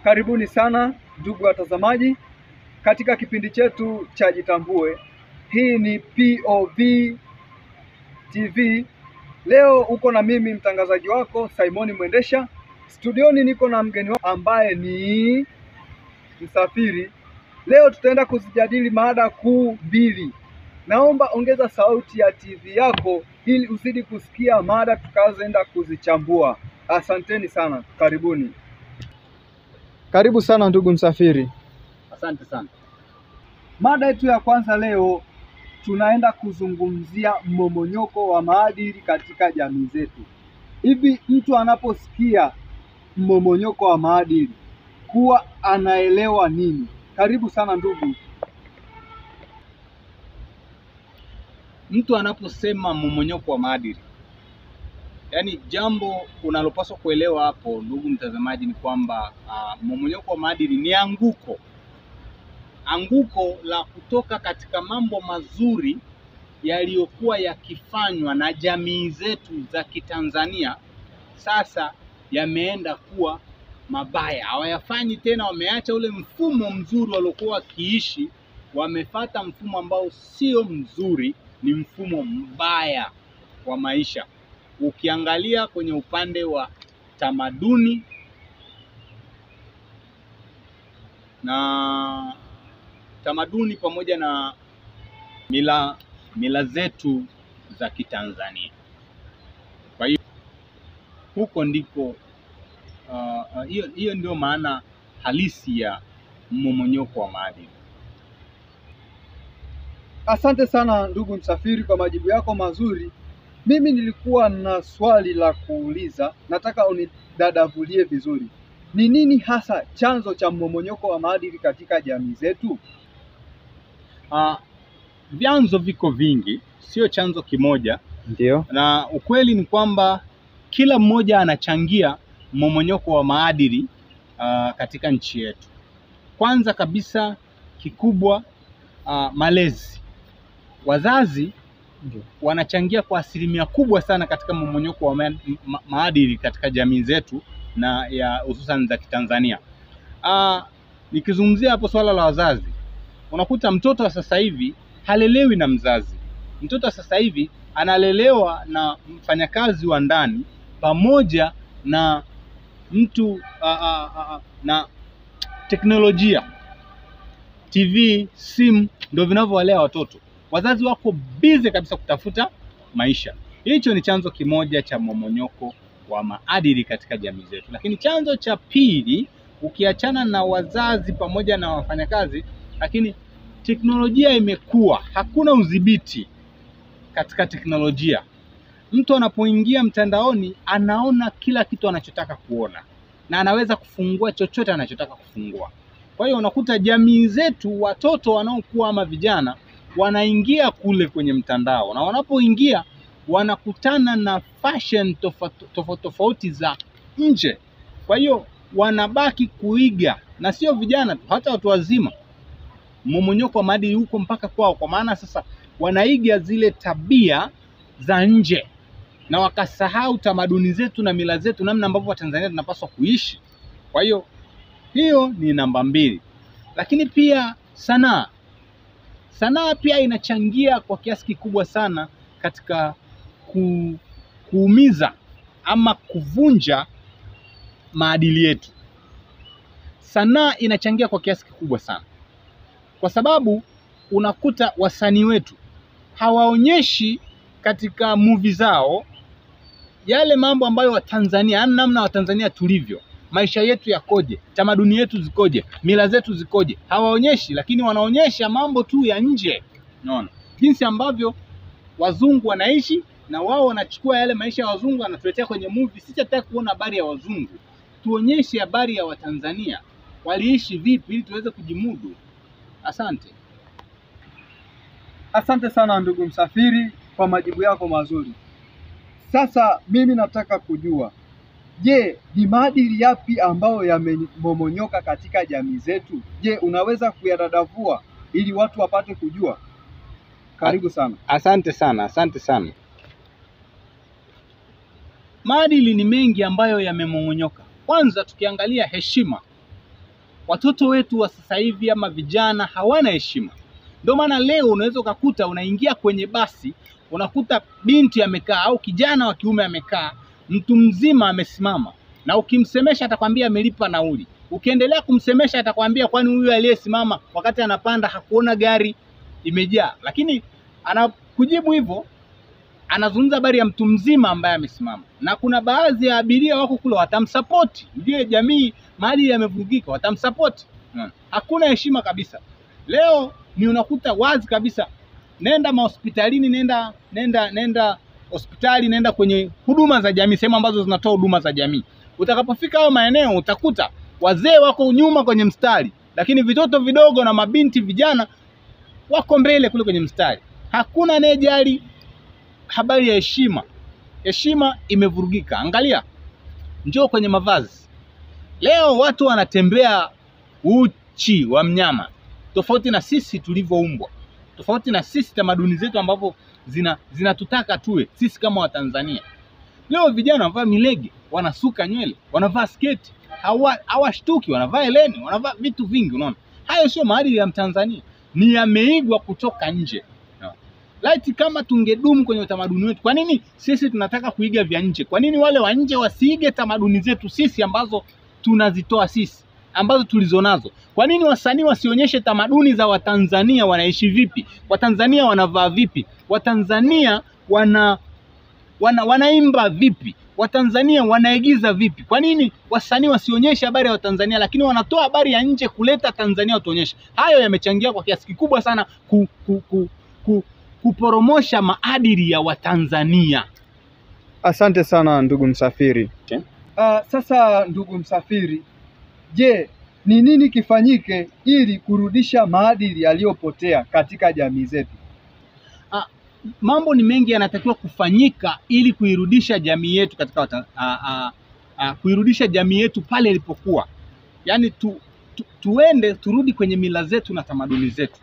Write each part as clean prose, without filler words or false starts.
Karibuni sana ndugu watazamaji katika kipindi chetu cha Jitambue. Hii ni POV TV. Leo uko na mimi mtangazaji wako Simon Mwendesha. Studioni niko na mgeni wangu ambaye ni Msafiri. Leo tutaenda kuzijadili mada kuu mbili. Naomba ongeza sauti ya TV yako ili uzidi kusikia mada tukazoenda kuzichambua. Asanteni sana. Karibuni. Karibu sana ndugu Msafiri. Asante sana. Mada yetu ya kwanza leo tunaenda kuzungumzia mmomonyoko wa maadili katika jamii zetu. Hivi mtu anaposikia mmomonyoko wa maadili huwa anaelewa nini? Karibu sana ndugu. Mtu anaposema mmomonyoko wa maadili, yaani jambo unalopaswa kuelewa hapo ndugu mtazamaji ni kwamba mmomonyoko wa maadili ni anguko la kutoka katika mambo mazuri yaliyokuwa yakifanywa na jamii zetu za Kitanzania, sasa yameenda kuwa mabaya. Hawayafanyi tena, wameacha ule mfumo mzuri waliokuwa wakiishi, wamefata mfumo ambao sio mzuri, ni mfumo mbaya wa maisha. Ukiangalia kwenye upande wa tamaduni pamoja na mila zetu za Kitanzania. Kwa hiyo huko ndiko hiyo ndio maana halisi ya mmomonyoko wa maadili. Asante sana ndugu Msafiri kwa majibu yako mazuri. Mimi nilikuwa na swali la kuuliza, nataka unidadavulie vizuri. Ni nini hasa chanzo cha mmomonyoko wa maadili katika jamii zetu? Vyanzo viko vingi, sio chanzo kimoja. Ndio. Na ukweli ni kwamba kila mmoja anachangia mmomonyoko wa maadili katika nchi yetu. Kwanza kabisa kikubwa, malezi. Wazazi wanachangia kwa asilimia kubwa sana katika mmomonyoko wa maadili katika jamii zetu na ya hususan za Kitanzania. Nikizungumzia hapo swala la wazazi, unakuta mtoto wa sasa hivi halelewi na mzazi. Mtoto wa sasa hivi analelewa na mfanyakazi wa ndani pamoja na mtu na teknolojia, TV, simu ndio vinavyowalea watoto. Wazazi wako busy kabisa kutafuta maisha. Hicho ni chanzo kimoja cha mmomonyoko wa maadili katika jamii zetu. Lakini chanzo cha pili, ukiachana na wazazi pamoja na wafanyakazi, lakini teknolojia imekuwa, hakuna udhibiti katika teknolojia. Mtu anapoingia mtandaoni anaona kila kitu anachotaka kuona na anaweza kufungua chochote anachotaka kufungua. Kwa hiyo unakuta jamii zetu, watoto wanaokuwa ama vijana wanaingia kule kwenye mtandao, na wanapoingia wanakutana na fashion tofauti za nje. Kwa hiyo wanabaki kuiga, na sio vijana tu, hata watu wazima. Mmomonyoko wa maadili huko mpaka kwao, kwa maana sasa wanaiga zile tabia za nje na wakasahau tamaduni zetu na mila zetu, namna ambavyo Watanzania tunapaswa kuishi. Kwa hiyo hiyo ni namba mbili. Lakini pia sanaa pia inachangia kwa kiasi kikubwa sana katika kuumiza ama kuvunja maadili yetu. Sanaa inachangia kwa kiasi kikubwa sana, kwa sababu unakuta wasanii wetu hawaonyeshi katika movie zao yale mambo ambayo Watanzania, namna Watanzania tulivyo, maisha yetu yakoje, tamaduni yetu zikoje, mila zetu zikoje. Hawaonyeshi, lakini wanaonyesha mambo tu ya nje. Unaona jinsi ambavyo wazungu wanaishi, na wao wanachukua yale maisha ya wazungu wanatuletea kwenye movie. Sisi hatutaki kuona habari ya wazungu, tuonyeshe habari ya Watanzania waliishi vipi ili tuweze kujimudu. Asante. Asante sana ndugu Msafiri kwa majibu yako mazuri. Sasa mimi nataka kujua, je, ni maadili yapi ambayo yamemomonyoka katika jamii zetu? Je, unaweza kuyadadavua ili watu wapate kujua? Karibu sana. Asante sana. Maadili ni mengi ambayo yamemomonyoka. Kwanza tukiangalia heshima. Watoto wetu wa sasa hivi ama vijana hawana heshima. Ndio maana leo unaweza ukakuta unaingia kwenye basi, unakuta binti amekaa au kijana wa kiume amekaa, mtu mzima amesimama, na ukimsemesha atakwambia amelipa nauli. Ukiendelea kumsemesha atakwambia kwani huyu aliyesimama wakati anapanda hakuona gari imejaa. Lakini anakujibu hivyo, anazungumza habari ya mtu mzima ambaye amesimama. Na kuna baadhi ya abiria wako kule watamsupport. Ndio jamii mahali yamevurugika, watamsupport. Hakuna heshima kabisa. Leo ni unakuta wazi kabisa, nenda mahospitalini, nenda hospitali, nenda kwenye huduma za jamii, sehemu ambazo zinatoa huduma za jamii. Utakapofika hayo maeneo utakuta wazee wako nyuma kwenye mstari, lakini vitoto vidogo na mabinti vijana wako mbele kule kwenye mstari. Hakuna anayejali habari ya heshima. Heshima imevurugika. Angalia, njoo kwenye mavazi. Leo watu wanatembea uchi wa mnyama, tofauti na sisi tulivyoumbwa, tofauti na sisi tamaduni zetu ambavyo zinatutaka tuwe sisi kama Watanzania. Leo vijana wanavaa milege, wanasuka nywele, wanavaa sketi, hawashtuki, wanavaa heleni, wanavaa vitu vingi. Unaona, hayo sio maadili ya Mtanzania, ni yameigwa kutoka nje. Laiti kama tungedumu kwenye utamaduni wetu. Kwa nini sisi tunataka kuiga vya nje? Kwa nini wale wa nje wasiige tamaduni zetu sisi ambazo tunazitoa sisi, ambazo tulizonazo? Kwa nini wasanii wasionyeshe tamaduni za Watanzania, wanaishi vipi, Watanzania wanavaa vipi, Watanzania wanaimba vipi, Watanzania wanaigiza vipi? Kwa nini wasanii wasionyeshe habari ya Watanzania, lakini wanatoa habari ya nje kuleta Tanzania watuonyeshe? Hayo yamechangia kwa kiasi kikubwa sana kuporomosha maadili ya Watanzania. Asante sana ndugu Msafiri. Okay. Sasa ndugu Msafiri, je, ni nini kifanyike ili kurudisha maadili yaliyopotea katika jamii zetu? Mambo ni mengi yanatakiwa kufanyika ili kuirudisha jamii yetu katika kuirudisha jamii yetu pale ilipokuwa. Yaani turudi kwenye mila zetu na tamaduni zetu,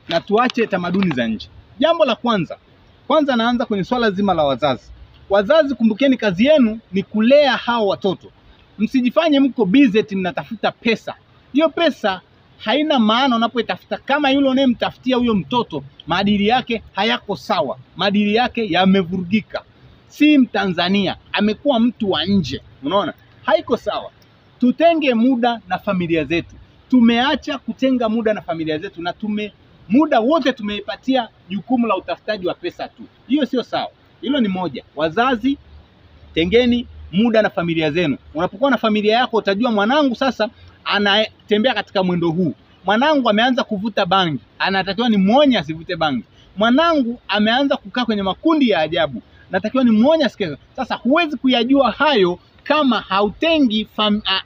na tuache tamaduni za nje. Jambo la kwanza naanza kwenye swala zima la wazazi. Wazazi, kumbukeni kazi yenu ni kulea hao watoto. Msijifanye mko busy mnatafuta pesa. Hiyo pesa haina maana unapoitafuta kama yule unayemtafutia huyo mtoto maadili yake hayako sawa, maadili yake yamevurugika, si Mtanzania, amekuwa mtu wa nje. Unaona, haiko sawa. Tutenge muda na familia zetu. Tumeacha kutenga muda na familia zetu, na muda wote tumeipatia jukumu la utafutaji wa pesa tu. Hiyo sio sawa. Hilo ni moja. Wazazi, tengeni muda na familia zenu. Unapokuwa na familia yako utajua mwanangu sasa anatembea katika mwendo huu. Mwanangu ameanza kuvuta bangi, anatakiwa ni muonye asivute bangi. Mwanangu ameanza kukaa kwenye makundi ya ajabu, natakiwa ni muonye asikie. Sasa huwezi kuyajua hayo kama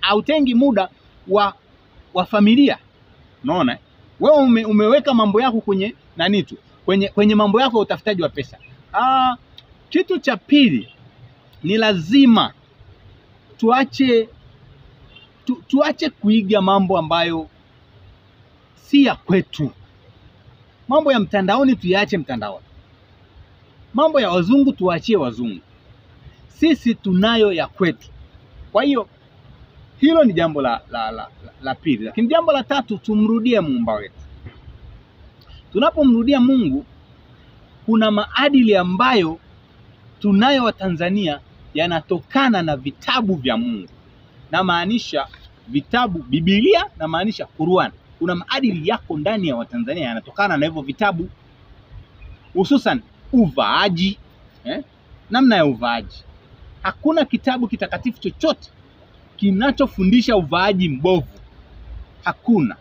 hautengi muda wa familia. Unaona? Wewe umeweka mambo yako kwenye nani tu? Kwenye mambo yako ya utafutaji wa pesa. Kitu cha pili ni lazima tuache kuiga mambo ambayo si ya kwetu. Mambo ya mtandaoni tuyaache mtandaoni. Mambo ya wazungu tuachie wazungu. Sisi tunayo ya kwetu. Kwa hiyo hilo ni jambo la pili. Lakini jambo la tatu, tumrudie Muumba wetu. Tunapomrudia Mungu, kuna maadili ambayo tunayo Watanzania yanatokana na vitabu vya Mungu. Na maanisha vitabu, Biblia, na maanisha Qur'an. Kuna maadili yako ndani ya Watanzania yanatokana na hivyo vitabu. Hususan uvaaji, namna ya uvaaji. Hakuna kitabu kitakatifu chochote kinachofundisha uvaaji mbovu. Hakuna.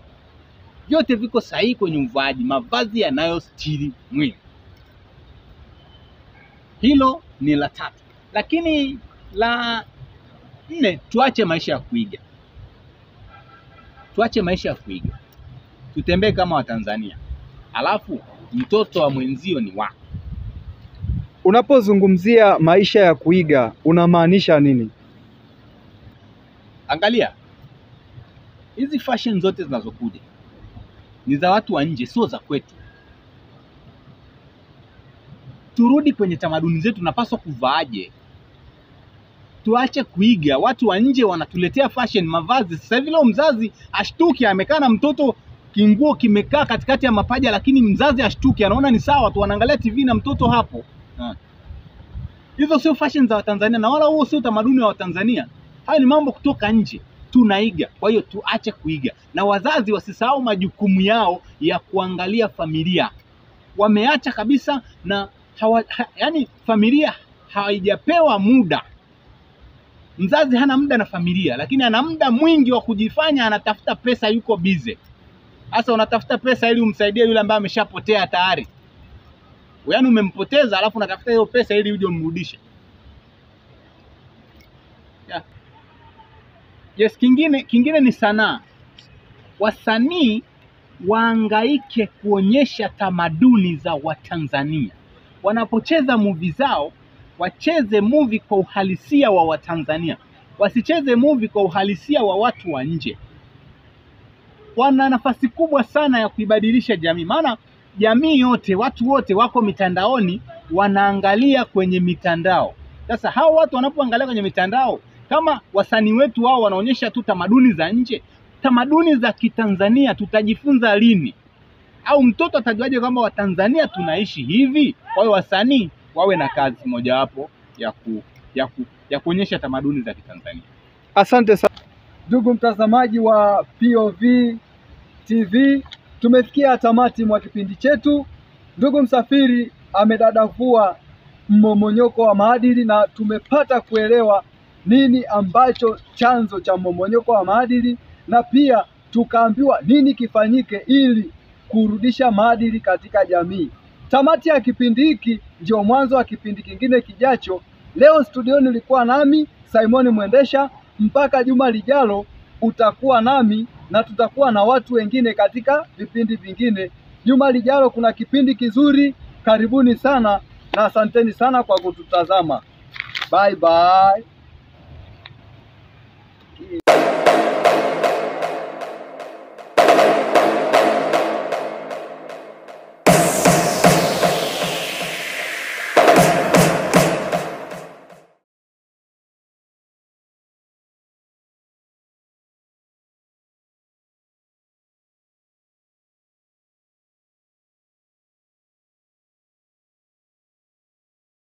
Vyote viko sahihi kwenye uvaaji, mavazi yanayostiri mwili. Hilo ni la tatu. Lakini la nne, tuache maisha ya kuiga. Tuache maisha ya kuiga. Tutembee kama Watanzania. Alafu mtoto wa mwenzio ni wako. Unapozungumzia maisha ya kuiga unamaanisha nini? Angalia, hizi fashion zote zinazokuja ni za watu wa nje, sio za kwetu. Turudi kwenye tamaduni zetu, tunapaswa kuvaaje? tuache kuiga. Watu wa nje wanatuletea fashion, mavazi. Sasa hivi leo mzazi ashtuki, amekaa na mtoto, kinguo kimekaa katikati ya mapaja, lakini mzazi ashtuki, anaona ni sawa tu, anaangalia TV na mtoto hapo. Hizo sio fashion za Watanzania, na wala huo sio utamaduni wa Watanzania. Hayo ni mambo kutoka nje, tunaiga. Kwa hiyo tuache kuiga, na wazazi wasisahau majukumu yao ya kuangalia familia. Wameacha kabisa, na yani familia haijapewa muda. Mzazi hana muda na familia, lakini ana muda mwingi wa kujifanya anatafuta pesa, yuko busy. Sasa unatafuta pesa ili umsaidie yule ambaye ameshapotea tayari. Yaani umempoteza, alafu unatafuta hiyo pesa ili uje umrudishe. Yeah. Yes, kingine ni sanaa. Wasanii waangaike kuonyesha tamaduni za Watanzania. Wanapocheza movie zao, wacheze movie kwa uhalisia wa Watanzania. Wasicheze movie kwa uhalisia wa watu wa nje. Wana nafasi kubwa sana ya kuibadilisha jamii. Maana jamii yote, watu wote wako mitandaoni, wanaangalia kwenye mitandao. Sasa hao watu wanapoangalia kwenye mitandao, kama wasanii wetu wao wanaonyesha tu tamaduni za nje, tamaduni za Kitanzania tutajifunza lini? Au mtoto atajuaje kwamba Watanzania tunaishi hivi? Kwa hiyo wasanii wawe na kazi mojawapo ya kuonyesha tamaduni za Kitanzania. Asante sana ndugu mtazamaji wa POV TV, tumefikia tamati mwa kipindi chetu. Ndugu Msafiri amedadavua mmomonyoko wa maadili, na tumepata kuelewa nini ambacho chanzo cha mmomonyoko wa maadili, na pia tukaambiwa nini kifanyike ili kurudisha maadili katika jamii. Tamati ya kipindi hiki ndio mwanzo wa kipindi kingine kijacho. Leo studioni nilikuwa nami Simon Mwendesha. Mpaka juma lijalo utakuwa nami, na tutakuwa na watu wengine katika vipindi vingine. Juma lijalo kuna kipindi kizuri. Karibuni sana na asanteni sana kwa kututazama. Bye bye.